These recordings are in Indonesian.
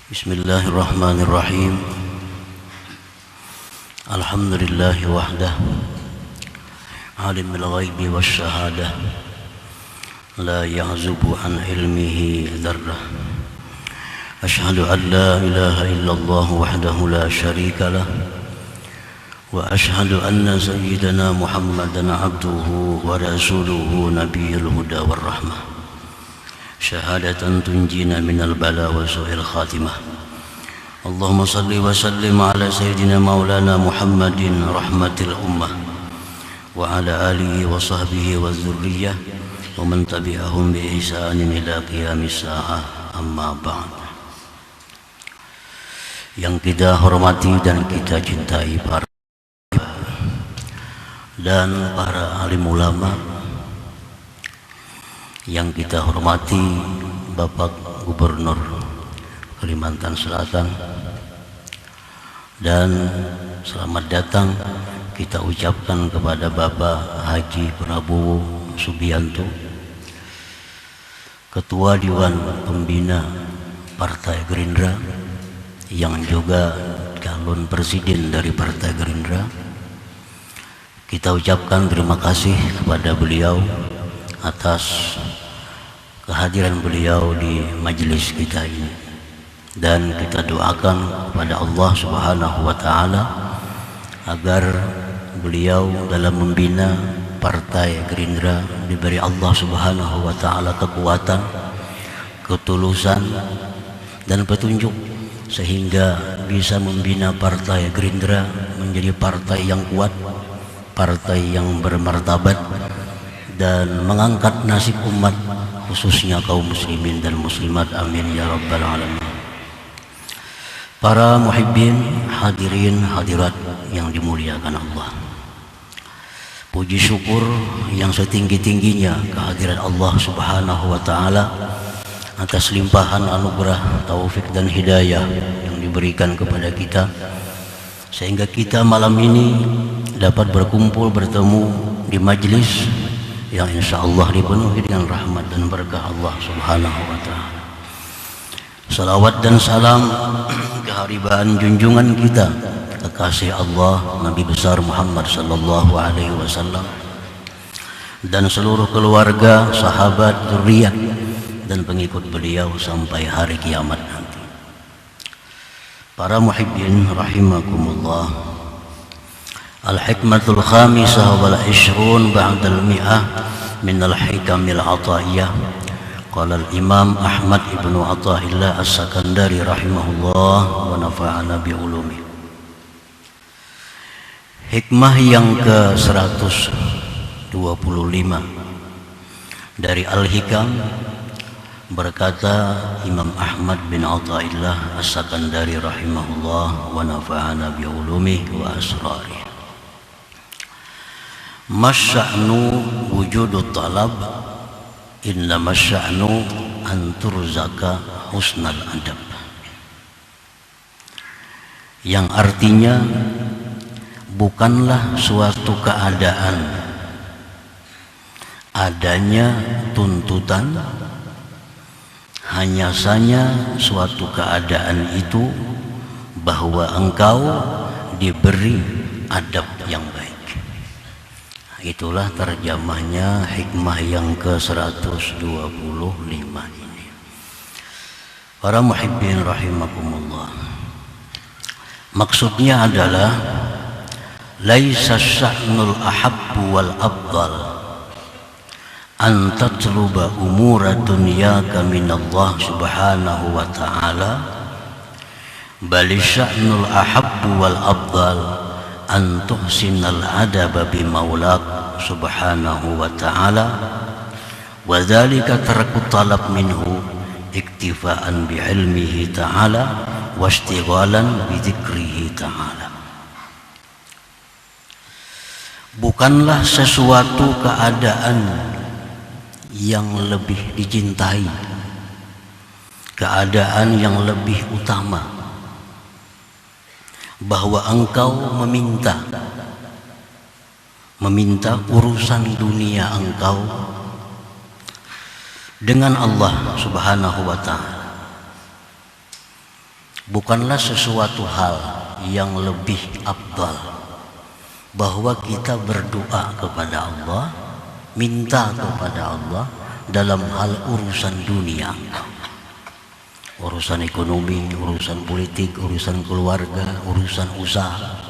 Bismillahirrahmanirrahim. Alhamdulillahi wahdah, alimul ghaibi wasyahadah, la ya'zubu an ilmihi dzarrah. Asyhadu an la ilaha illallah wahdahu la syarika lah, wa asyhadu anna sayyidana Muhammadan abduhu wa rasuluhu nabiyyul huda war rahmah. Syahadatan tunjina minal bala wa su'il khatimah. Allahumma salli wa sallim ala sayyidina maulana Muhammadin rahmatil ummah wa ala alihi wa sahbihi wa dzurriyyah wa man tabi'ahum bi ihsanin ila qiyamis saa'ah, amma ba'd. Yang kita hormati dan kita cintai para dan para alim ulama, yang kita hormati Bapak Gubernur Kalimantan Selatan, dan selamat datang kita ucapkan kepada Bapak Haji Prabowo Subianto, Ketua Dewan Pembina Partai Gerindra, yang juga calon presiden dari Partai Gerindra. Kita ucapkan terima kasih kepada beliau atas kehadiran beliau di majelis kita ini, dan kita doakan kepada Allah Subhanahu wa taala agar beliau dalam membina Partai Gerindra diberi Allah Subhanahu wa taala kekuatan, ketulusan dan petunjuk, sehingga bisa membina Partai Gerindra menjadi partai yang kuat, partai yang bermartabat, dan mengangkat nasib umat, khususnya kaum muslimin dan muslimat, amin ya rabbal alamin. Para muhibbin, hadirin hadirat yang dimuliakan Allah, puji syukur yang setinggi-tingginya kehadiran Allah Subhanahu wa taala atas limpahan anugerah, taufik dan hidayah yang diberikan kepada kita, sehingga kita malam ini dapat berkumpul bertemu di majelis yang insya Allah dipenuhi dengan rahmat dan berkah Allah Subhanahu wa ta'ala. Salawat dan salam keharibaan junjungan kita, kekasih Allah Nabi besar Muhammad sallallahu alaihi wasallam, dan seluruh keluarga, sahabat, zuriat dan pengikut beliau sampai hari kiamat nanti. Para muhibbin rahimakumullah, Al-hikmatul khamisah wal ishrun ba'dal mi'ah min al-hikamil ataiyah. Qala al-imam Ahmad ibnu Athaillah as-Sakandari rahimahullah wa nafa'ana bi'ulumi. Hikmah yang ke-125 dari Al-Hikam, berkata Imam Ahmad bin Athaillah as-Sakandari rahimahullah wa nafa'ana bi'ulumi wa asrari. Masya'nu wujudut talab, inna masya'nu anturzaka husnal adab. Yang artinya, bukanlah suatu keadaan adanya tuntutan, hanya saja suatu keadaan itu bahwa engkau diberi adab yang baik. Itulah terjemahnya hikmah yang ke-125 ini. Para muhibbin rahimakumullah, maksudnya adalah laisa sya'nul ahabbu wal afdal an tatluba umura dunyaka minallah subhanahu wa ta'ala, bal sya'nul ahabbu wal afdal an tuhsinal adaba bi maulak subhanahu wa ta'ala, wa dzalika tarku talab minhu iktifaan bi ilmihi ta'ala wa ishtighalan bi dzikrihi ta'ala. Bukanlah sesuatu keadaan yang lebih dicintai, keadaan yang lebih utama, bahwa engkau meminta urusan dunia engkau dengan Allah Subhanahu wa ta'ala, bukanlah sesuatu hal yang lebih afdal bahwa kita berdoa kepada Allah, minta kepada Allah dalam hal urusan dunia, urusan ekonomi, urusan politik, urusan keluarga, urusan usaha.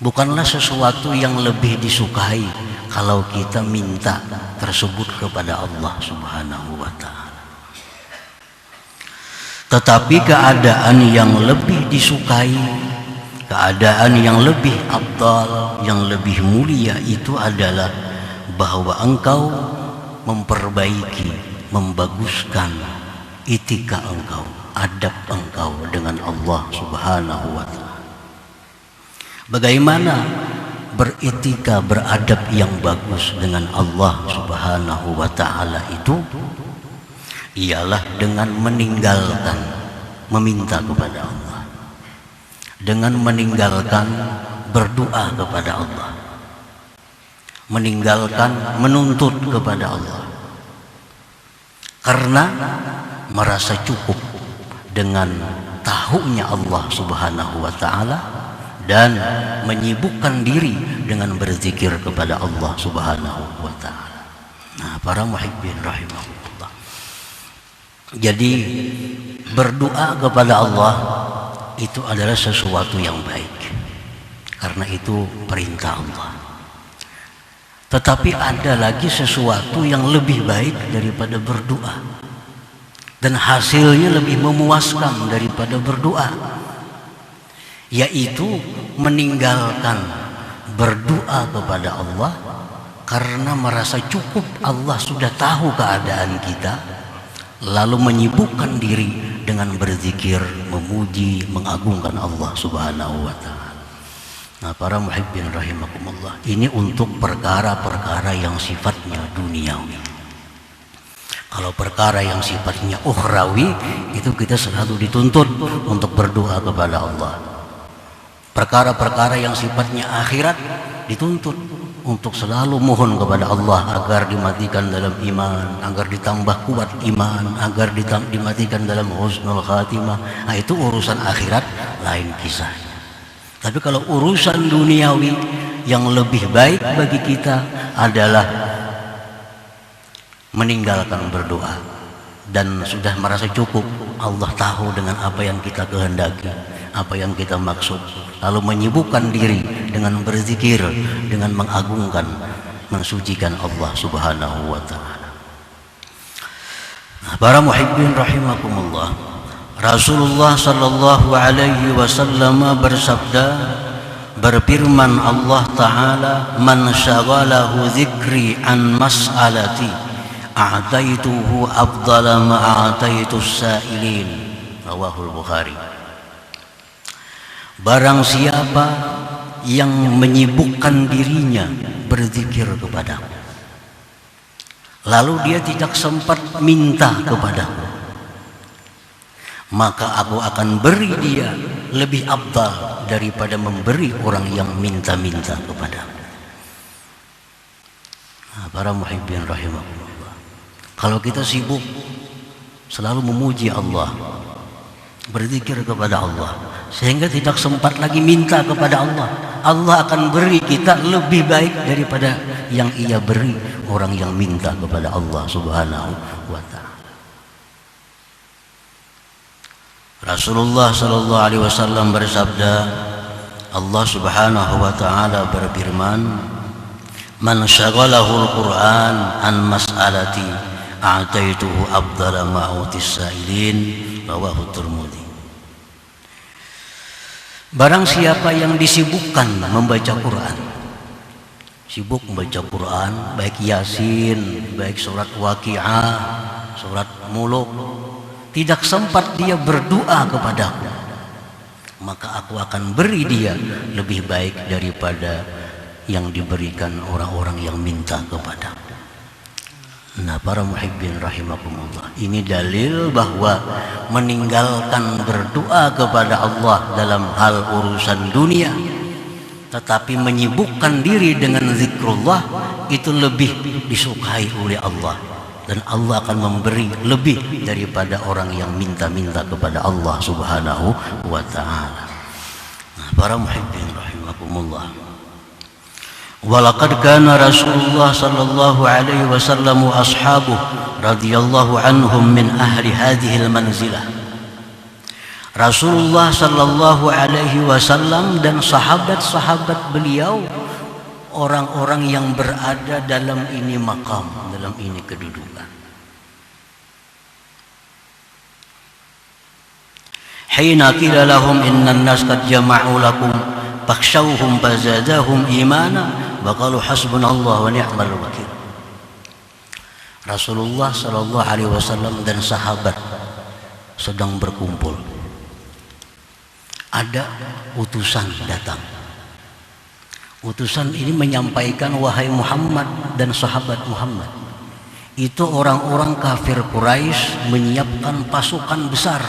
Bukanlah sesuatu yang lebih disukai kalau kita minta tersebut kepada Allah Subhanahu wa ta'ala. Tetapi keadaan yang lebih disukai, keadaan yang lebih afdal, yang lebih mulia itu adalah bahwa engkau memperbaiki, membaguskan etika engkau, adab engkau dengan Allah Subhanahu wa ta'ala. Bagaimana beretika, beradab yang bagus dengan Allah Subhanahu wa ta'ala itu ialah dengan meninggalkan meminta kepada Allah, dengan meninggalkan berdoa kepada Allah, meninggalkan menuntut kepada Allah, karena merasa cukup dengan tahunya Allah Subhanahu wa ta'ala dan menyibukkan diri dengan berzikir kepada Allah Subhanahu wa ta'ala. Nah, para muhibbin rahimahullah, jadi berdoa kepada Allah itu adalah sesuatu yang baik, karena itu perintah Allah. Tetapi ada lagi sesuatu yang lebih baik daripada berdoa, dan hasilnya lebih memuaskan daripada berdoa, yaitu meninggalkan berdoa kepada Allah karena merasa cukup Allah sudah tahu keadaan kita, lalu menyibukkan diri dengan berzikir, memuji, mengagungkan Allah Subhanahu wa ta'ala. Nah, para muhibbin rahimakumullah, ini untuk perkara-perkara yang sifatnya duniawi. Kalau perkara yang sifatnya ukhrawi, itu kita selalu dituntut untuk berdoa kepada Allah. Perkara-perkara yang sifatnya akhirat dituntut untuk selalu mohon kepada Allah agar dimatikan dalam iman, agar ditambah kuat iman, agar dimatikan dalam husnul khatimah. Nah, itu urusan akhirat lain kisahnya. Tapi kalau urusan duniawi, yang lebih baik bagi kita adalah meninggalkan berdoa dan sudah merasa cukup. Allah tahu dengan apa yang kita kehendaki, apa yang kita maksud, lalu menyibukkan diri dengan berzikir, dengan mengagungkan, mensucikan Allah Subhanahu wa ta'ala. Nah, para muhibbin rahimakumullah, Rasulullah sallallahu alaihi wasallam bersabda, berfirman Allah Ta'ala, man syaghalahu dzikri an mas'alati a'taituhu afdala ma a'taitus sa'ilin. Rawahul Bukhari. Barang siapa yang menyibukkan dirinya berzikir kepadaku, lalu dia tidak sempat minta kepadaku, maka aku akan beri dia lebih afdal daripada memberi orang yang minta-minta kepadaku. Nah, para muhibbin rahimahullah, kalau kita sibuk selalu memuji Allah, berzikir kepada Allah, sehingga tidak sempat lagi minta kepada Allah, Allah akan beri kita lebih baik daripada yang ia beri orang yang minta kepada Allah Subhanahu wa ta'ala. Rasulullah sallallahu alaihi wasallam bersabda, Allah Subhanahu wa ta'ala berfirman, man syaghalahu al-Qur'an an mas'alati a'taituhu afdala ma utis sa'ilin. Rawahu Tirmidzi. Barang siapa yang disibukkan membaca Quran, sibuk membaca Quran, baik Yasin, baik surat Waqiah, surat Muluk, tidak sempat dia berdoa kepadaku, maka aku akan beri dia lebih baik daripada yang diberikan orang-orang yang minta kepadaku. Nah, para muhibbin rahimakumullah, ini dalil bahwa meninggalkan berdoa kepada Allah dalam hal urusan dunia, tetapi menyibukkan diri dengan zikrullah, itu lebih disukai oleh Allah dan Allah akan memberi lebih daripada orang yang minta-minta kepada Allah Subhanahu wa ta'ala. Nah, para muhibbin rahimakumullah, walaqad kana Rasulullah sallallahu alaihi wasallam wa ashabuh radhiyallahu anhum min ahli hadhihi al-manzilah. Rasulullah sallallahu alaihi wasallam dan sahabat-sahabat beliau orang-orang yang berada dalam ini maqam, dalam ini kedudukan. Hina qila lahum innan nas qad jama'u lakum fakhshawhum fazadahum imana wa qalu hasbunallahu wa ni'mal wakil. Rasulullah sallallahu alaihi wasallam dan sahabat sedang berkumpul. Ada utusan datang. Utusan ini menyampaikan, wahai Muhammad dan sahabat Muhammad, itu orang-orang kafir Quraisy menyiapkan pasukan besar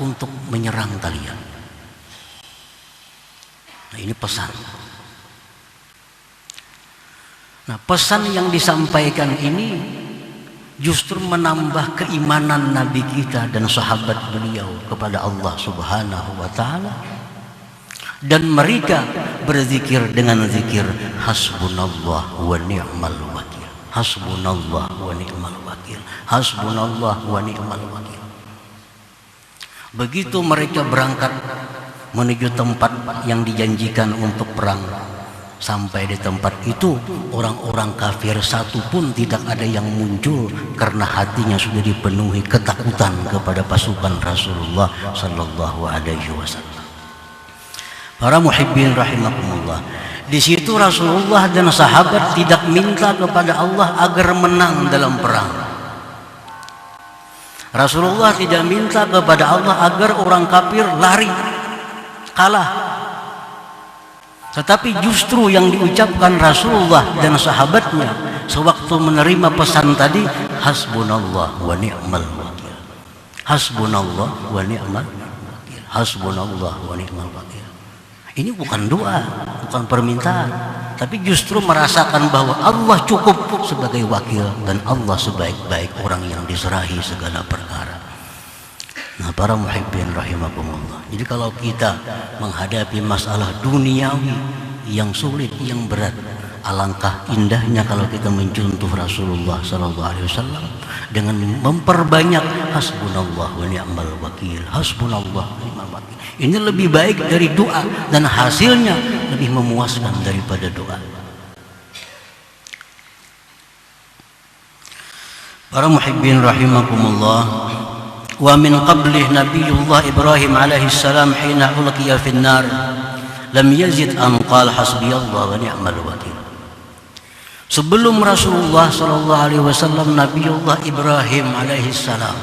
untuk menyerang kalian. Nah, ini pesan. Nah, pesan yang disampaikan ini justru menambah keimanan Nabi kita dan sahabat beliau kepada Allah Subhanahu wa ta'ala. Dan mereka berzikir dengan zikir hasbunallah wa ni'mal wakil, hasbunallah wa ni'mal wakil, hasbunallah wa ni'mal wakil. Begitu mereka berangkat menuju tempat yang dijanjikan untuk perang, sampai di tempat itu orang-orang kafir satu pun tidak ada yang muncul karena hatinya sudah dipenuhi ketakutan kepada pasukan Rasulullah sallallahu alaihi wasallam. Para muhibbin rahimakumullah, di situ Rasulullah dan sahabat tidak minta kepada Allah agar menang dalam perang. Rasulullah tidak minta kepada Allah agar orang kafir lari, kalah. Tetapi justru yang diucapkan Rasulullah dan sahabatnya sewaktu menerima pesan tadi, hasbunallah wa ni'mal wakil, hasbunallah wa ni'mal wakil, hasbunallah wa ni'mal wakil. Ini bukan doa, bukan permintaan, tapi justru merasakan bahwa Allah cukup sebagai wakil dan Allah sebaik-baik orang yang diserahi segala perkara. Nah, para muhibbin rahimakumullah, jadi kalau kita menghadapi masalah duniawi yang sulit, yang berat, alangkah indahnya kalau kita mencontoh Rasulullah sallallahu alaihi wasallam dengan memperbanyak hasbunallah wa ni'mal wakil, hasbunallah wa ni'mal wakil. Ini lebih baik dari doa dan hasilnya lebih memuaskan daripada doa. Para muhibbin rahimakumullah, wa min qablih Nabiyullah Ibrahim alaihi salam hina ulqiya fin nar lam yazid an qala hasbiyallah wa ni'mal wakil. Sebelum Rasulullah sallallahu alaihi wasallam, Nabiyullah Ibrahim alaihi salam,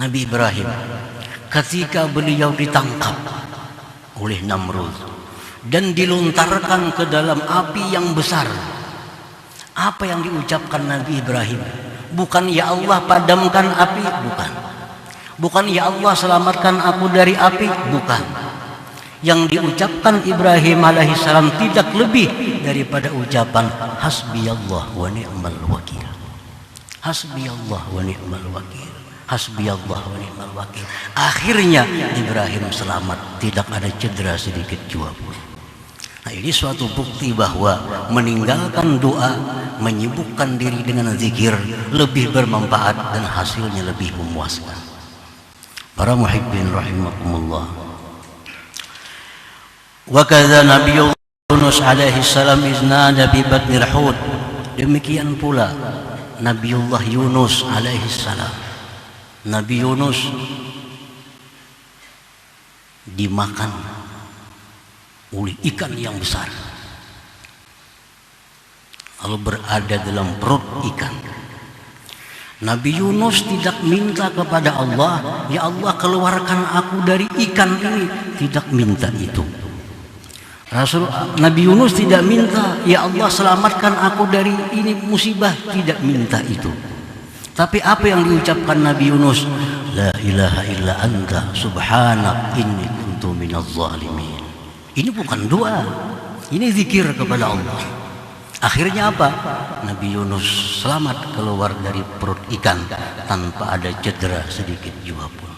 Nabi Ibrahim, ketika beliau ditangkap oleh Namrud dan dilontarkan ke dalam api yang besar, apa yang diucapkan Nabi Ibrahim? Bukan ya Allah padamkan api, bukan. Bukan ya Allah selamatkan aku dari api, bukan. Yang diucapkan Ibrahim alaihissalam tidak lebih daripada ucapan hasbiyallah wa ni'mal wakil, hasbiyallah wa ni'mal wakil, hasbiyallah wa ni'mal wakil. Akhirnya Ibrahim selamat, tidak ada cedera sedikit jua pun. Nah, ini suatu bukti bahwa meninggalkan doa, menyibukkan diri dengan zikir lebih bermanfaat dan hasilnya lebih memuaskan. Para muhibbin rahimakumullah, wa kadza Nabiyullah Yunus alaihi salam iznada bi batnil hud. Demikian pula Nabiullah Yunus alaihi salam. Nabi Yunus dimakan oleh ikan yang besar, lalu berada dalam perut ikan. Nabi Yunus tidak minta kepada Allah, ya Allah keluarkan aku dari ikan ini, tidak minta itu. Nabi Yunus tidak minta, ya Allah selamatkan aku dari ini musibah, tidak minta itu. Tapi apa yang diucapkan Nabi Yunus? La ilaha illa anta subhanak inni kuntu minadh zalimin. Ini bukan doa, ini zikir kepada Allah. Akhirnya apa? Nabi Yunus selamat keluar dari perut ikan tanpa ada cedera sedikit juga pun.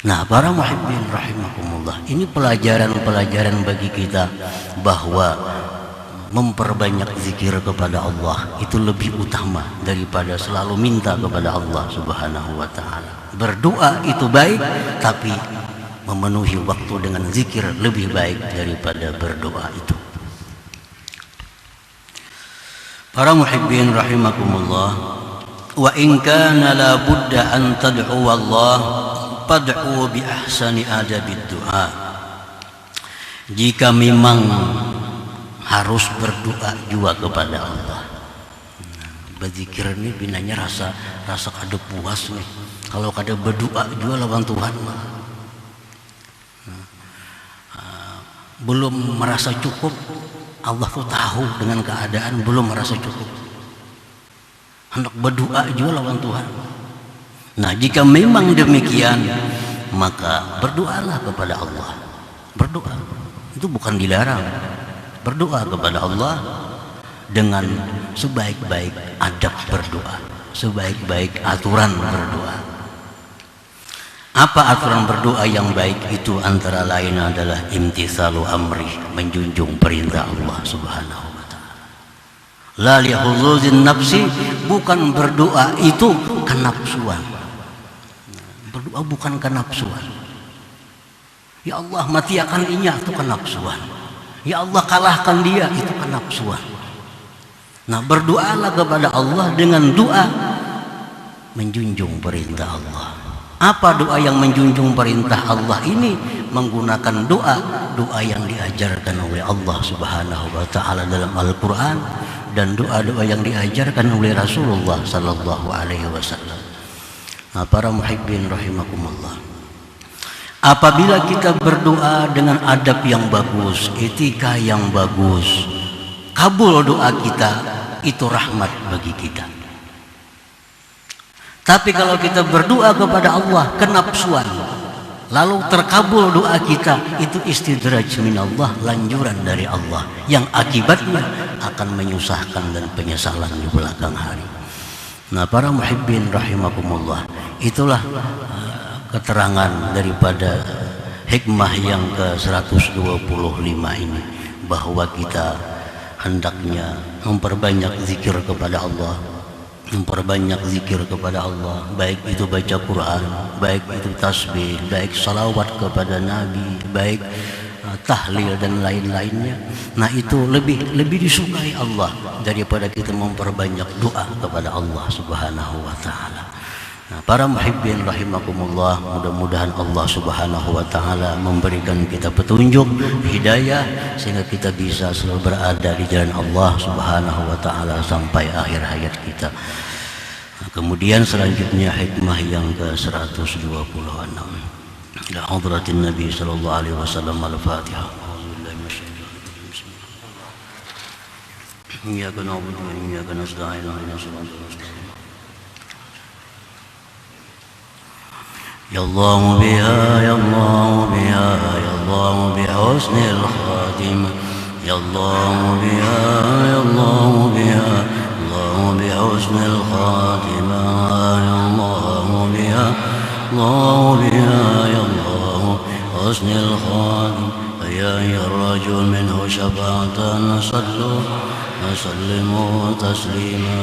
Nah, para muhibbin rahimakumullah, ini pelajaran-pelajaran bagi kita bahwa memperbanyak zikir kepada Allah itu lebih utama daripada selalu minta kepada Allah Subhanahu wa taala. Berdoa itu baik, tapi memenuhi waktu dengan zikir lebih baik daripada berdoa itu. Para muhibbin rahimakumullah, wa in kana la budda an tad'u Allah fad'u bi ahsani adabid du'a. Jika memang harus berdoa juga kepada Allah. Berzikir ini binanya rasa kada puas nih. Kalau kada berdoa juga lawan Tuhan mah. Belum merasa cukup. Allah tuh tahu dengan keadaan belum merasa cukup. Hendak berdoa juga lawan Tuhan. Nah, jika memang demikian, maka berdoalah kepada Allah. Berdoa itu bukan dilarang. Berdoa kepada Allah dengan sebaik-baik adab berdoa, sebaik-baik aturan berdoa. Apa aturan berdoa yang baik itu? Antara lain adalah imtitsalu amri, menjunjung perintah Allah Subhanahu wa taala. La lihuzuzin nafsi, bukan berdoa itu kenapsuan. Berdoa bukan kenapsuan. Ya Allah matiakan inya, itu kenapsuan. Ya Allah kalahkan dia, itu kenapsuan. Nah, berdoalah kepada Allah dengan doa menjunjung perintah Allah. Apa doa yang menjunjung perintah Allah ini? Menggunakan doa yang diajarkan oleh Allah Subhanahu wa taala dalam Al-Qur'an dan doa-doa yang diajarkan oleh Rasulullah sallallahu alaihi wasallam. Nah, para muhibbin rahimakumullah, apabila kita berdoa dengan adab yang bagus, etika yang bagus, kabul doa kita, itu rahmat bagi kita. Tapi kalau kita berdoa kepada Allah kenapsuan, lalu terkabul doa kita, itu istidraj minallah, lanjuran dari Allah yang akibatnya akan menyusahkan dan penyesalan di belakang hari. Nah, para muhibbin rahimakumullah, itulah keterangan daripada hikmah yang ke-125 ini, bahwa kita hendaknya memperbanyak zikir kepada Allah, memperbanyak zikir kepada Allah, baik itu baca Quran, baik itu tasbih, baik salawat kepada Nabi, baik tahlil dan lain-lainnya. Nah, itu lebih disukai Allah daripada kita memperbanyak doa kepada Allah Subhanahu wa taala. Nah, para muhibbin rahimakumullah, mudah-mudahan Allah Subhanahu wa taala memberikan kita petunjuk, hidayah, sehingga kita bisa selalu berada di jalan Allah Subhanahu wa taala sampai akhir hayat kita. Nah, kemudian selanjutnya hikmah yang ke-126. Ila hadratin Nabi sallallahu alaihi wasallam. Al-Fatihah. Iyyaka na'budu wa iyyaka nasta'in. Ihdinas siratal mustaqim. Ya Allah biha, ya Allah biha, ya Allah bihusnil khatimah. Ya Allah biha, ya Allah biha, Allah bihusnil khatimah. Ya Allah biha, Allah biha, ya Allah husnil khatimah. Ya rajul minhu syafa'atan, sallu wa sallimu taslima.